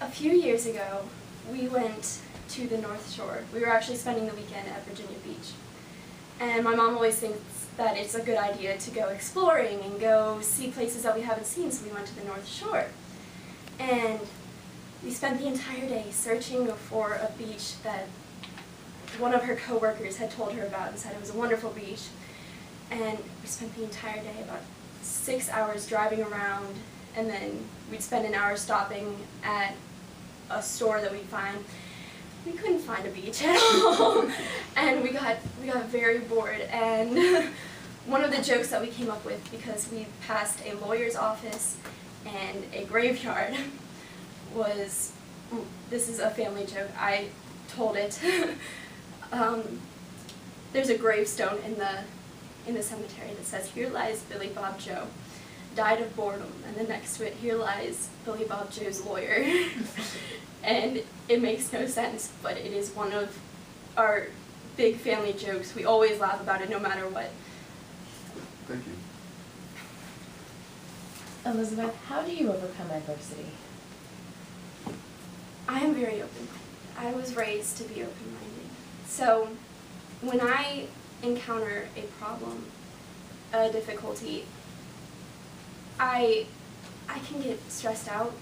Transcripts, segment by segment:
A few years ago, we went to the North Shore. We were actually spending the weekend at Virginia Beach. And my mom always thinks that it's a good idea to go exploring and go see places that we haven't seen, so we went to the North Shore. And we spent the entire day searching for a beach that one of her coworkers had told her about and said it was a wonderful beach. And we spent the entire day, about 6 hours driving around, and then we'd spend an hour stopping at a store that we'd find. We couldn't find a beach at all, and we got very bored. And one of the jokes that we came up with, because we passed a lawyer's office and a graveyard, was, this is a family joke, I told it. There's a gravestone in the cemetery that says, "Here lies Billy Bob Joe, died of boredom," and then next to it, "Here lies Billy Bob Joe's lawyer." And it makes no sense, but it is one of our big family jokes. We always laugh about it no matter what. Thank you. Elisabeth, how do you overcome adversity? I am very open-minded. I was raised to be open-minded. So when I encounter a problem, a difficulty, I can get stressed out,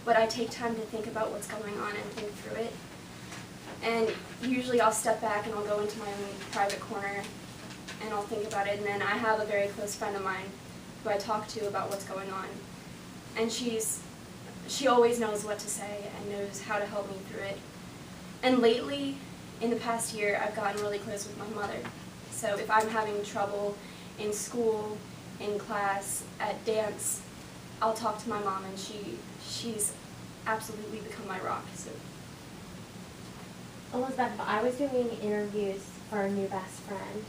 but I take time to think about what's going on and think through it. And usually I'll step back and I'll go into my own private corner and I'll think about it. And then I have a very close friend of mine who I talk to about what's going on. And she always knows what to say and knows how to help me through it. And lately, in the past year, I've gotten really close with my mother. So if I'm having trouble in school, in class, at dance, I'll talk to my mom, and she's absolutely become my rock. So. Elisabeth, if I was doing interviews for a new best friend,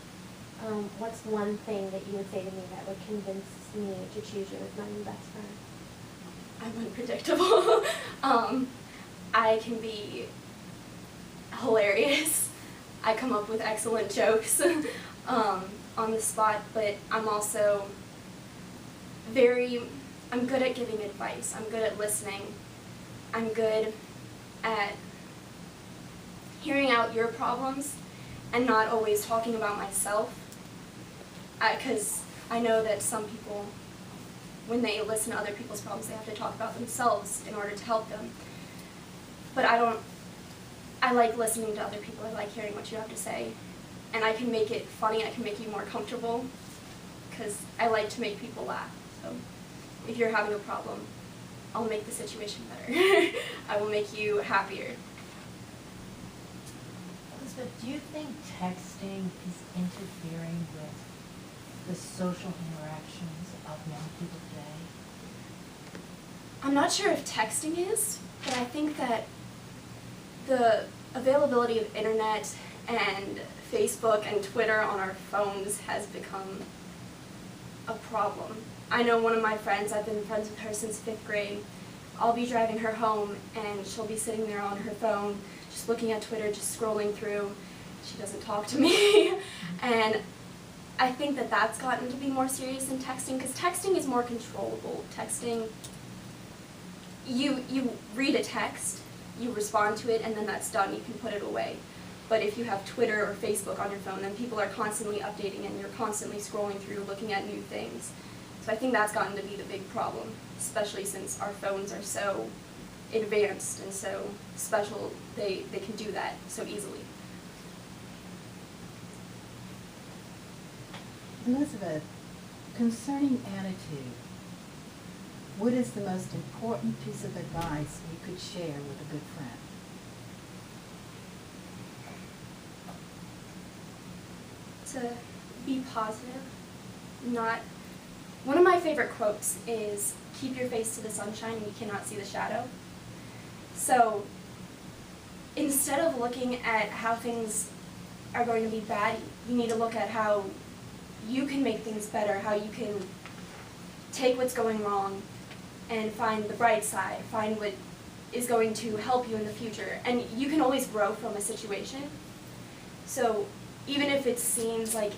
what's one thing that you would say to me that would convince me to choose you as my new best friend? I'm unpredictable. I can be hilarious. I come up with excellent jokes on the spot, but I'm also I'm good at giving advice. I'm good at listening. I'm good at hearing out your problems and not always talking about myself. Because I know that some people, when they listen to other people's problems, they have to talk about themselves in order to help them. But I like listening to other people. I like hearing what you have to say. And I can make it funny. I can make you more comfortable because I like to make people laugh. So if you're having a problem, I'll make the situation better. I will make you happier. Elisabeth, do you think texting is interfering with the social interactions of young people today? I'm not sure if texting is, but I think that the availability of internet and Facebook and Twitter on our phones has become a problem. I know one of my friends, I've been friends with her since 5th grade. I'll be driving her home and she'll be sitting there on her phone, just looking at Twitter, just scrolling through. She doesn't talk to me. And I think that that's gotten to be more serious than texting, because texting is more controllable. Texting, you read a text, you respond to it, and then that's done. You can put it away. But if you have Twitter or Facebook on your phone, then people are constantly updating and you're constantly scrolling through, looking at new things. So I think that's gotten to be the big problem, especially since our phones are so advanced and so special, they can do that so easily. Elisabeth, concerning attitude, what is the most important piece of advice you could share with a good friend? To be positive, one of my favorite quotes is, "Keep your face to the sunshine and you cannot see the shadow." So instead of looking at how things are going to be bad, you need to look at how you can make things better, how you can take what's going wrong and find the bright side, find what is going to help you in the future. And you can always grow from a situation. So even if it seems like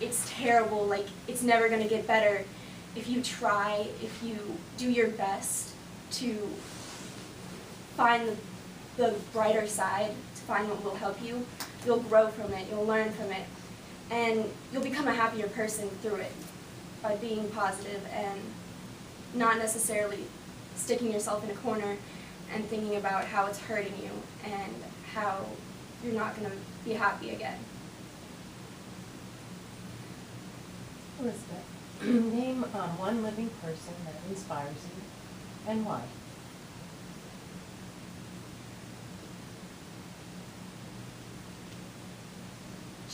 it's terrible, like it's never going to get better, if you try, if you do your best to find the brighter side, to find what will help you, you'll grow from it, you'll learn from it, and you'll become a happier person through it by being positive and not necessarily sticking yourself in a corner and thinking about how it's hurting you and how you're not going to be happy again. Elizabeth, name one living person that inspires you and why.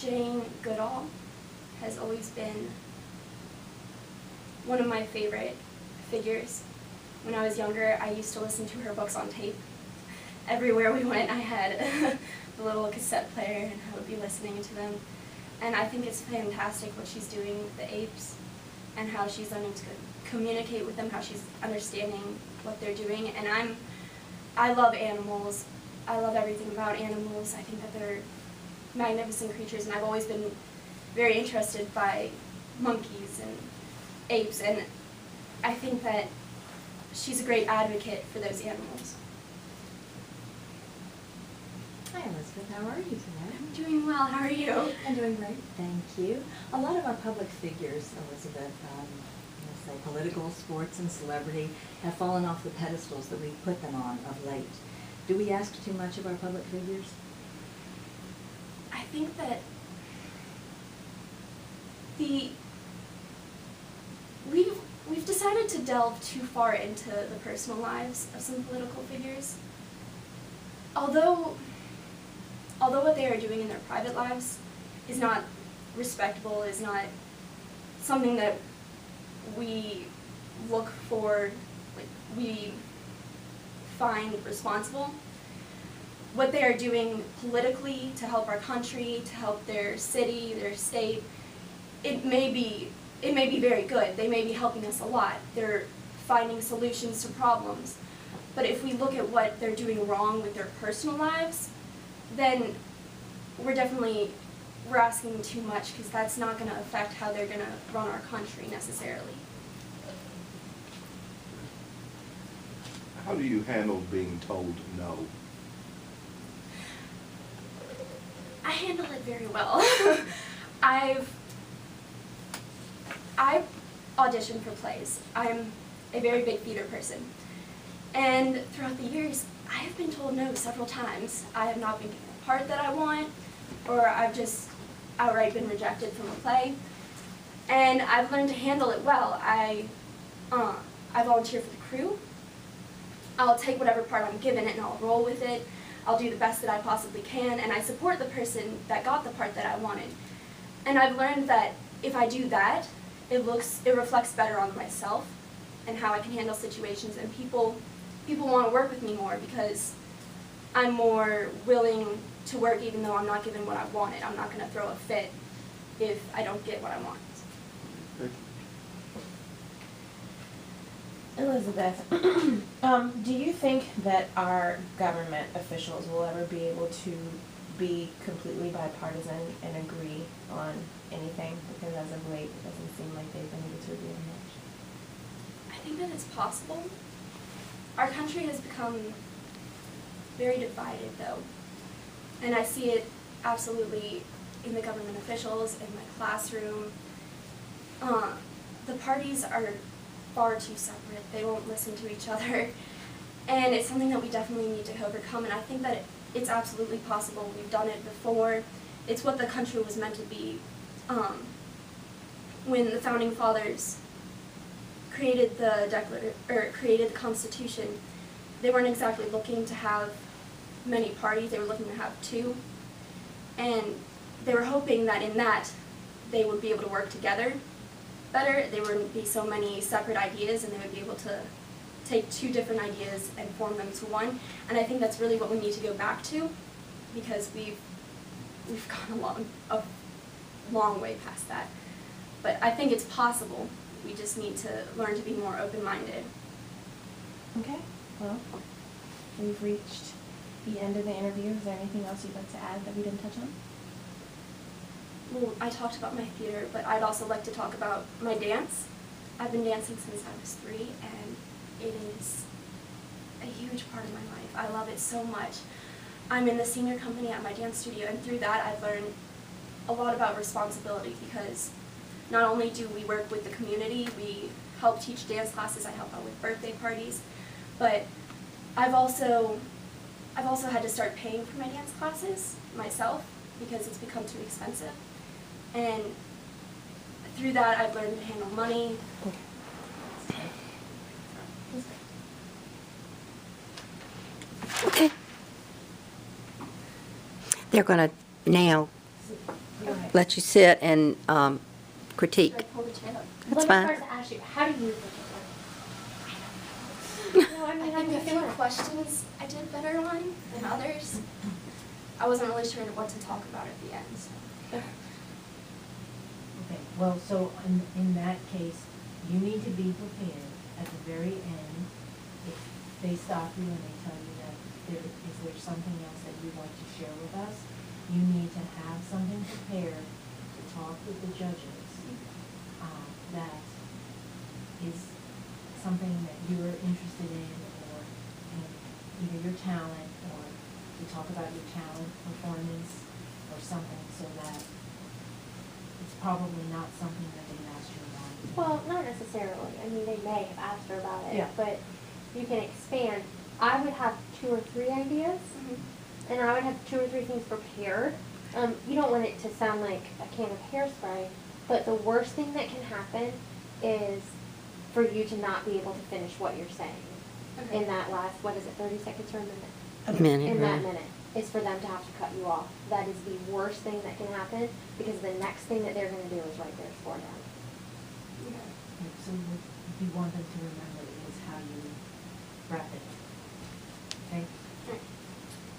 Jane Goodall has always been one of my favorite figures. When I was younger, I used to listen to her books on tape. Everywhere we went, I had the little cassette player, and I would be listening to them. And I think it's fantastic what she's doing with the apes and how she's learning to communicate with them, how she's understanding what they're doing. And I love animals. I love everything about animals. I think that they're magnificent creatures, and I've always been very interested by monkeys and apes, and I think that she's a great advocate for those animals. Hi Elizabeth, how are you tonight? I'm doing well. How are you? I'm doing great, thank you. A lot of our public figures, Elizabeth, say political, sports, and celebrity, have fallen off the pedestals that we put them on of late. Do we ask too much of our public figures? I think that we've decided to delve too far into the personal lives of some political figures. Although what they are doing in their private lives is not respectable, is not something that we look for, like, we find responsible, what they are doing politically to help our country, to help their city, their state, it may be very good. They may be helping us a lot. They're finding solutions to problems. But if we look at what they're doing wrong with their personal lives, then we're asking too much, because that's not going to affect how they're going to run our country necessarily. How do you handle being told no? I handle it very well. I audition for plays. I'm a very big theater person. And throughout the years, I have been told no several times. I have not been given a part that I want, or I've just outright been rejected from a play. And I've learned to handle it well. I volunteer for the crew. I'll take whatever part I'm given and I'll roll with it. I'll do the best that I possibly can, and I support the person that got the part that I wanted. And I've learned that if I do that, it reflects better on myself and how I can handle situations, and people want to work with me more because I'm more willing to work even though I'm not given what I wanted. I'm not going to throw a fit if I don't get what I want. Thank you. Elizabeth, do you think that our government officials will ever be able to be completely bipartisan and agree on anything? Because as of late, it doesn't seem like they've been able to agree on much. I think that it's possible. Our country has become very divided, though. And I see it absolutely in the government officials, in my classroom. The parties are far too separate. They won't listen to each other. And it's something that we definitely need to overcome, and I think that it's absolutely possible. We've done it before. It's what the country was meant to be. When the Founding Fathers created the Constitution, they weren't exactly looking to have many parties. They were looking to have two. And they were hoping that in that they would be able to work together better. There wouldn't be so many separate ideas, and they would be able to take two different ideas and form them to one. And I think that's really what we need to go back to, because we've gone a long way past that. But I think it's possible. We just need to learn to be more open-minded. Okay, well, we've reached the end of the interview. Is there anything else you'd like to add that we didn't touch on? Well, I talked about my theater, but I'd also like to talk about my dance. I've been dancing since I was 3, and it is a huge part of my life. I love it so much. I'm in the senior company at my dance studio, and through that I've learned a lot about responsibility, because not only do we work with the community, we help teach dance classes, I help out with birthday parties, but I've also had to start paying for my dance classes myself because it's become too expensive. And through that I've learned to handle money. Okay. They're going to now let you sit and critique. Should I pull the chair up? That's Let me fine. first ask you, how do you think it went? No, I I mean, think a few questions I did better on than others. I wasn't really sure what to talk about at the end. So. Okay, well, so in that case, you need to be prepared at the very end, if they stop you and they tell you that is there something else that you'd like to share with us, you need to have something prepared to talk with the judges that is something that you're interested in, or in either your talent, or to talk about your talent performance or something, so that it's probably not something that they've asked you about. Well, not necessarily. I mean, they may have asked her about it, Yeah. but you can expand. I would have 2 or 3 ideas, and I would have 2 or 3 things prepared. You don't want it to sound like a can of hairspray, but the worst thing that can happen is for you to not be able to finish what you're saying. Okay. In that last, 30 seconds or a minute? A minute, In that right. minute, is for them to have to cut you off. That is the worst thing that can happen, because the next thing that they're gonna do is write their score down. So what you want them to remember is how you wrap it. Okay?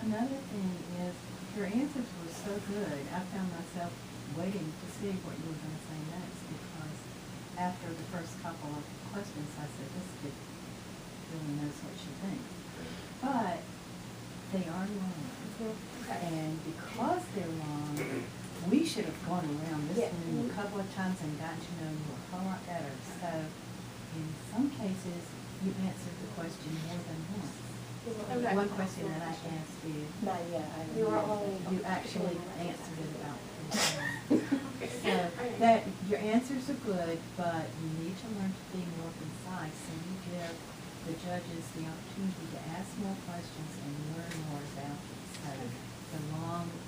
Another thing is, your answers were so good, I found myself waiting to see what you were going to say next, because after the first couple of questions, I said, this kid really knows what she thinks. But they are long. And because they're long, we should have gone around this room a couple of times and gotten to know you a whole lot better. So in some cases, you answered the question more than once. Okay. One question that I asked you, Not yet. You are only. you actually answered it about 3 times. So that, your answers are good, but you need to learn to be more concise, and you give the judges the opportunity to ask more questions and learn more about you. So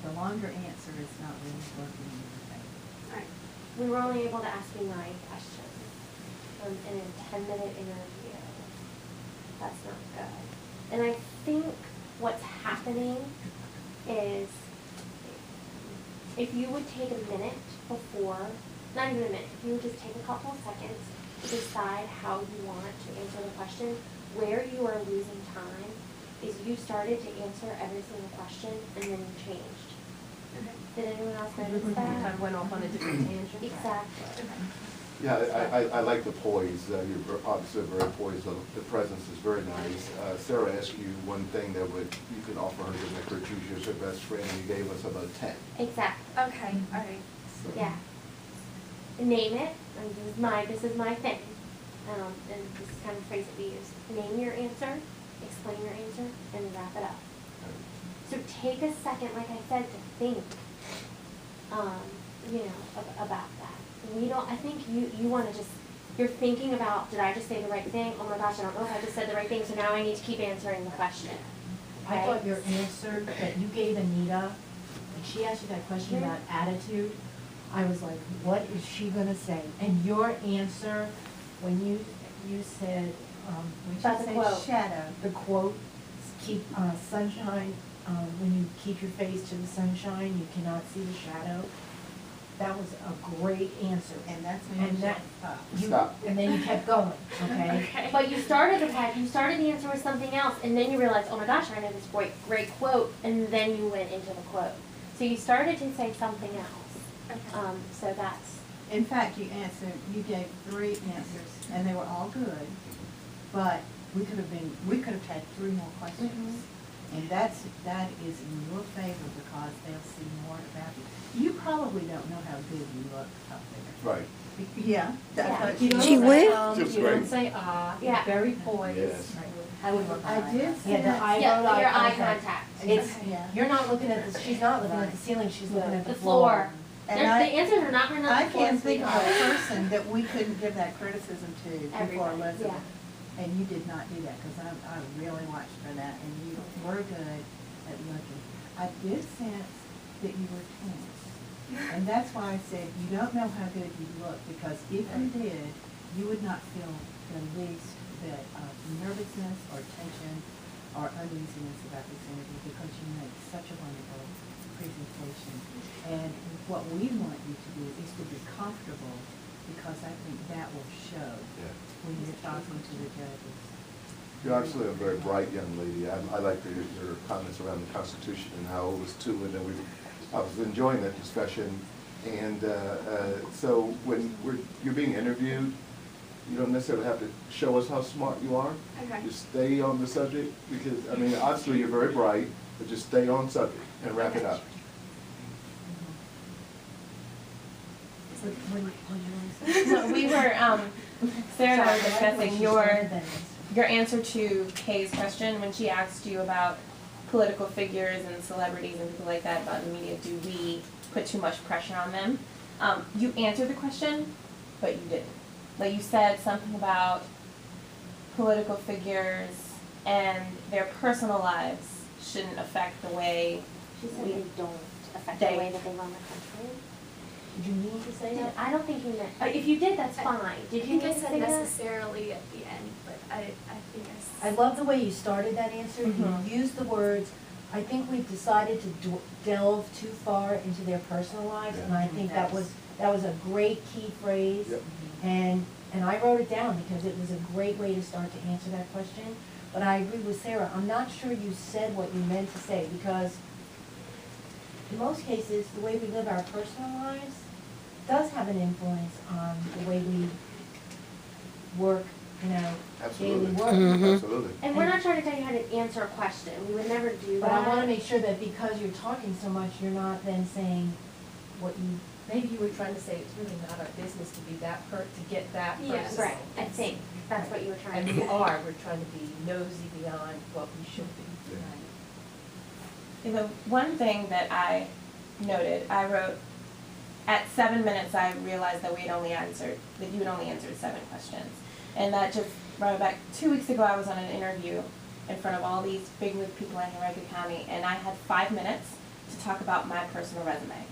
the longer answer is not really working in your favor. Alright. We were only able to ask you 9 questions in a 10-minute interview. That's not good. And I think what's happening is, if you would take a minute before, not even a minute, if you would just take a couple of seconds to decide how you want to answer the question, where you are losing time is you started to answer every single question and then you changed. Did anyone else notice Kind that? of went off on a different tangent. Exactly. Yeah, I like the poise. You're obviously very poised. The presence is very nice. Sarah asked you one thing that you could offer her to make her choose you as her best friend, and you gave us about 10. Exactly. Okay, alright. So- Yeah. Name it, and this is my thing, and this is kind of the phrase that we use. Name your answer, explain your answer, and wrap it up. So take a second, like I said, to think, about that. I think you want to just, you're thinking about, did I just say the right thing? Oh my gosh, I don't know if I just said the right thing, so now I need to keep answering the question. I thought your answer that you gave Anita, when she asked you that question about attitude, I was like, what is she gonna say? And your answer, when you said, We About should the say quote. shadow. the quote, keep, sunshine, when you keep your face to the sunshine, you cannot see the shadow. That was a great answer. And that's when And you that, should Stop. and then you kept going, okay? But you started the answer with something else, and then you realized, oh my gosh, I know this great quote, and then you went into the quote. So you started to say something else. So that's. In fact, you gave 3 answers, and they were all good, but we could have had 3 more questions. And that is in your favor, because they'll see more about you. You probably don't know how good you look up there. Right. Yeah, that's Yeah. what You don't Gee say, whiz. Just you don't great. say, you're Yeah. very poised. Yes. I would look I at did that. see Yeah, the that. eye Yeah, roll your eye contact. contact. It's, Yeah. you're not looking at the, she's not looking at the ceiling, she's looking at The the floor. floor. And The I, answers are not written on I the floor. can't think of a sweetheart. person that we couldn't give that criticism to before Everybody, Elizabeth. yeah. And you did not do that, because I really watched for that, and you were good at looking. I did sense that you were tense. And that's why I said, you don't know how good you look, because if you did, you would not feel the least bit of nervousness or tension or uneasiness about this interview, because you make such a wonderful presentation. And what we want you to do is to be comfortable, because I think that will show Yeah. when you're talking to the judges. You're actually a very bright young lady. I like your comments around the Constitution and how it was too, and then I was enjoying that discussion. And so when you're being interviewed, you don't necessarily have to show us how smart you are. Okay. Just stay on the subject, because, I mean, obviously you're very bright, but just stay on subject and wrap it up. No, we were, Sarah and I were discussing your answer to Kay's question when she asked you about political figures and celebrities and people like that about the media. Do we put too much pressure on them? You answered the question, but you didn't. Like you said something about political figures and their personal lives shouldn't affect the way She said they don't affect They- the way that they run the country. Did you mean to say that? I don't think you meant, if you did, that's fine. I Did you think I mean to said say that? necessarily at the end, but I think I I love the way you started that answer. Mhm. You used the words, I think we've decided to delve too far into their personal lives, and I think that was a great key phrase. Yep. And I wrote it down because it was a great way to start to answer that question. But I agree with Sarah, I'm not sure you said what you meant to say, because in most cases, the way we live our personal lives does have an influence on the way we work, daily Absolutely. work. Absolutely. And we're not trying to tell you how to answer a question. We would never do that. But I wanna make sure that because you're talking so much, you're not then saying what you, Maybe you were trying to say it's really not our business to be that to get that Yes. person. Right, I think that's what you were trying And to we say. are, we're trying to be nosy beyond what we should be. The one thing that I noted, I wrote, at 7 minutes, I realized that you had only answered 7 questions. And that just brought me back. 2 weeks ago, I was on an interview in front of all these big-wig people in Henrico County, and I had 5 minutes to talk about my personal resume.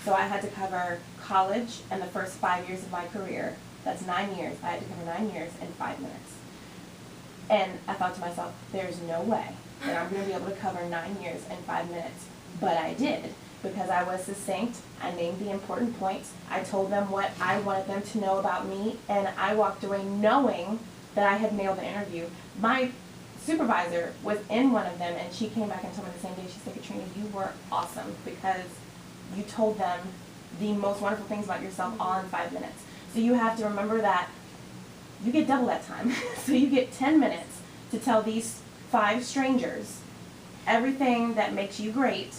So I had to cover college and the first 5 years of my career. That's 9 years. I had to cover 9 years in 5 minutes. And I thought to myself, there's no way that I'm going to be able to cover 9 years in 5 minutes. But I did, because I was succinct. I named the important points. I told them what I wanted them to know about me, and I walked away knowing that I had nailed the interview. My supervisor was in one of them, and she came back and told me the same day. She said, Katrina, you were awesome, because you told them the most wonderful things about yourself all in 5 minutes. So you have to remember that you get double that time. So you get 10 minutes to tell these 5 strangers everything that makes you great,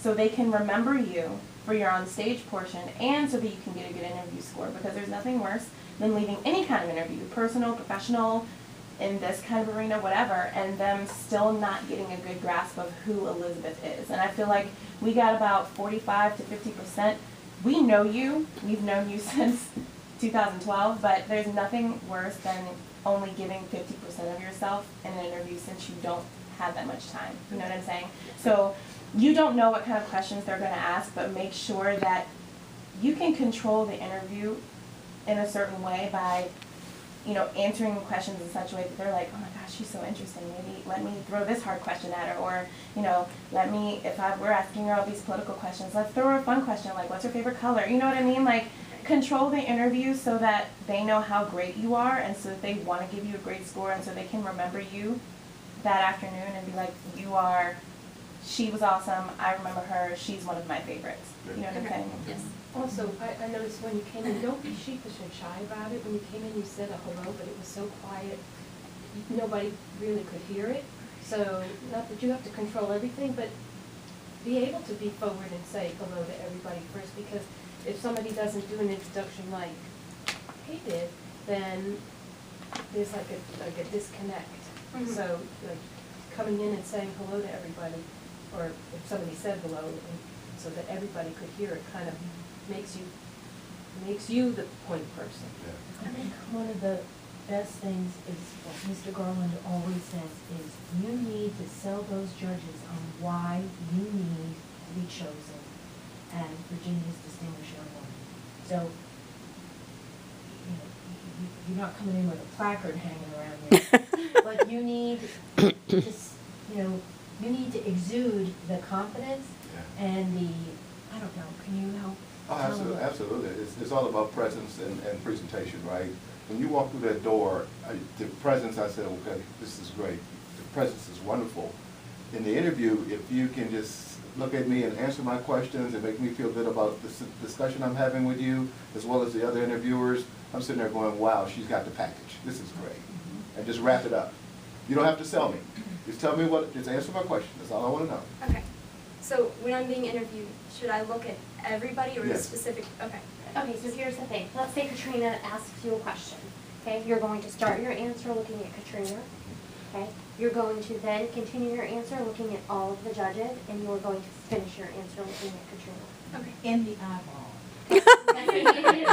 so they can remember you for your on-stage portion, and so that you can get a good interview score, because there's nothing worse than leaving any kind of interview, personal, professional, in this kind of arena, whatever, and them still not getting a good grasp of who Elisabeth is. And I feel like we got about 45 to 50%. We know you. We've known you since 2012, but there's nothing worse than only giving 50% of yourself in an interview, since you don't have that much time. You know what I'm saying? So you don't know what kind of questions they're going to ask, but make sure that you can control the interview in a certain way by, answering questions in such a way that they're like, oh my gosh, she's so interesting. Maybe let me throw this hard question at her, or, we're asking her all these political questions, let's throw her a fun question like, what's her favorite color? You know what I mean? Like, control the interview so that they know how great you are, and so that they want to give you a great score, and so they can remember you that afternoon and be like, she was awesome, I remember her, she's one of my favorites. You know what I'm saying? Yes. Also, I noticed when you came in, don't be sheepish and shy about it. When you came in, you said a hello, but it was so quiet, nobody really could hear it. So, not that you have to control everything, but be able to be forward and say hello to everybody first, because if somebody doesn't do an introduction like he did, then there's like a disconnect. Mhm. So, like, coming in and saying hello to everybody, or if somebody said hello, and so that everybody could hear it, kind of makes you the point person. Yeah. I think one of the best things is what Mr. Garland always says is you need to sell those judges on why you need to be chosen as Virginia's distinguished young woman. So, you're not coming in with a placard hanging around you, but you need to, you need to exude the confidence Yeah. and the, I don't know, can you help? Oh, absolutely, absolutely. It's all about presence and presentation, right? When you walk through that door, the presence, I said, okay, this is great. The presence is wonderful. In the interview, if you can just look at me and answer my questions and make me feel good about the discussion I'm having with you, as well as the other interviewers, I'm sitting there going, wow, she's got the package. This is great. And just wrap it up. You don't have to sell me. Just tell me just answer my question. That's all I want to know. Okay. So when I'm being interviewed, should I look at everybody or a Yes. specific? Okay. Okay, so here's the thing. Let's say Katrina asks you a question. Okay, you're going to start your answer looking at Katrina. Okay, you're going to then continue your answer looking at all of the judges, and you're going to finish your answer looking at Katrina. Okay. In the eyeball.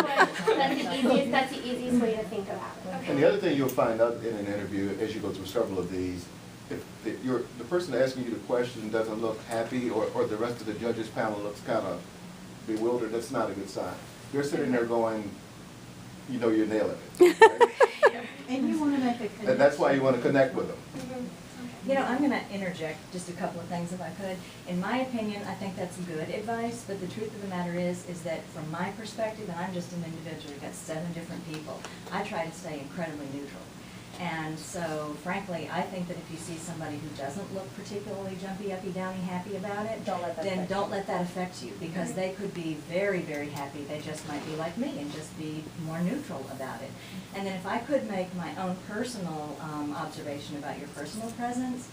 That's the easiest way to think about it. Okay. And the other thing you'll find out in an interview, as you go through several of these, if the person asking you the question doesn't look happy, or the rest of the judges panel looks kind of bewildered, that's not a good sign. They're sitting there going, you know, you're nailing it. Right? And you want to make a connection. And that's why you want to connect with them. You know, I'm going to interject just a couple of things if I could. In my opinion, I think that's good advice, but the truth of the matter is that from my perspective, and I'm just an individual, we've got 7 different people, I try to stay incredibly neutral. And so, frankly, I think that if you see somebody who doesn't look particularly jumpy, uppy, downy, happy about it, then don't let that affect you, because they could be very, very happy. They just might be like me and just be more neutral about it. And then if I could make my own personal observation about your personal presence,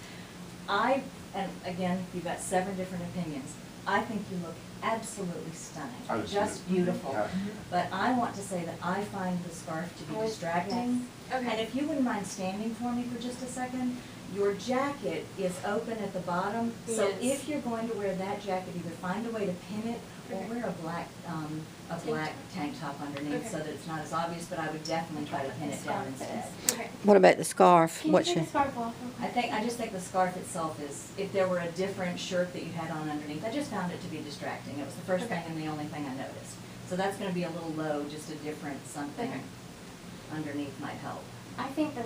and again, you've got 7 different opinions. I think you look absolutely stunning, just beautiful. Yeah. But I want to say that I find the scarf to be distracting. Okay. And if you wouldn't mind standing for me for just a second, your jacket is open at the bottom. So Yes. if you're going to wear that jacket, either find a way to pin it or Okay. wear a black tank top underneath, Okay. so that it's not as obvious, but I would definitely try to pin it down instead. Okay. What about the scarf? Can you What take should? the scarf off? I just think the scarf itself is, if there were a different shirt that you had on underneath, I just found it to be distracting. It was the first thing and the only thing I noticed. So that's gonna be a little low, just a different something Okay. underneath might help. I think the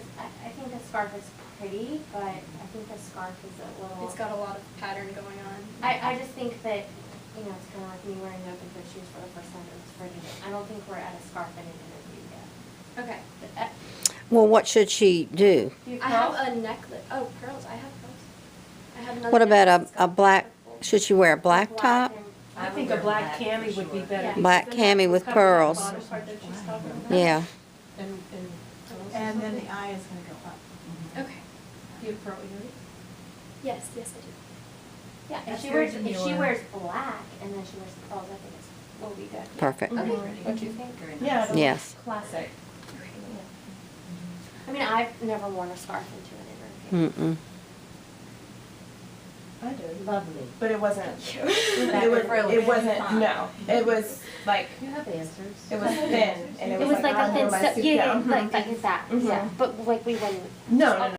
scarf is pretty, but I think the scarf is a little. It's got a lot of pattern going on. I just think that, you know, it's kind of like me wearing open foot shoes for the first time. It's pretty. I don't think we're at a scarf in an interview yet. Okay. Well, what should she do? Do you I have pearls? a necklace. Oh, pearls. I have pearls. I have another. What about necklace that's a got black? purple. Should she wear a black top? and- I would think a wear black for cami would be sure. better. Yeah. because Black then cami that with would cover the pearls. bottom part that she's talking about. Yeah. And pearls or And then the something. eye is going to go up. Okay. Do you have pearl earrings? Yes. Yes, I do. Yeah, if That's she wears, yours and if she yours. wears black and then she wears pearls, I think it will be good. Yeah. Perfect. Okay, Mhm. what do you think? Very nice. Yeah, it'll look Yes. classic. I mean, I've never worn a scarf into an interview. Mm-mm. I do. Lovely. But it wasn't, That it was, frilly. it wasn't, no, it was like, You have answers. it was thin, and It was like I a wore thin, my stuff. suit Yeah, down. like that, Mhm. yeah, but like we wouldn't. No, no, no.